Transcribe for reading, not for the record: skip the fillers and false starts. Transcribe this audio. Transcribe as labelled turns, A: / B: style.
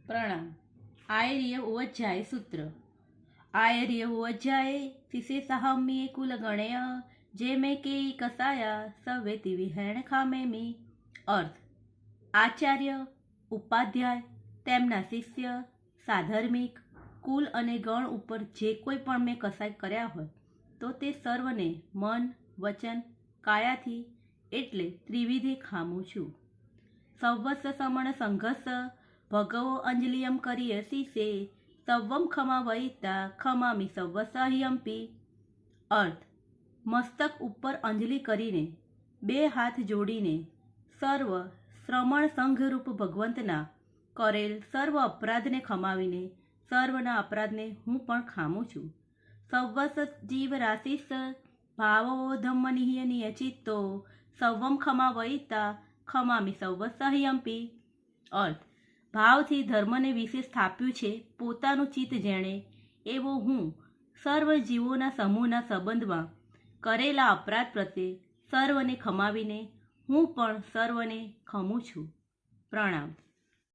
A: प्रणाम। आयर्य ओवज्जाय सूत्र। आयर्य ओवज्जाय विशेषाहम्ये कुल गणय जे में के कसाया सवेति विहरण खामे मी। अर्थ आचार्य उपाध्याय તેમના શિષ્ય સાધર્મિક કુલ અને ગણ ઉપર જે કોઈ પણ મેં કસાય કર્યા હોય તો તે સર્વને મન વચન કાયાથી એટલે ત્રિવિધે ખામું છું। સવસ્સ સમણ સંઘર્ષ ભગવો અંજલિયમ કરીય શીશે સવમ ખમા વહિતા ખમામી સવસહ્યંપી। અર્થ મસ્તક ઉપર અંજલિ કરીને બે હાથ જોડીને સર્વ શ્રમણ સંઘરૂપ ભગવંતના કરેલ સર્વ અપરાધને ખમાવીને સર્વના અપરાધને હું પણ ખામું છું। સવસ જીવ રાશિસ ભાવો ધમ્મનિહ્ય નિયચિત્તો સવમ ખમા વહિતા ખમામી સવસહ્યંપી। અર્થ ભાવથી ધર્મને વિશે સ્થાપ્યું છે પોતાનું ચિત્ત જેણે એવો હું સર્વ જીવોના સમૂહના સંબંધમાં કરેલા અપરાધ પ્રત્યે સર્વને ખમાવીને હું પણ સર્વને ખમું છું। પ્રણામ।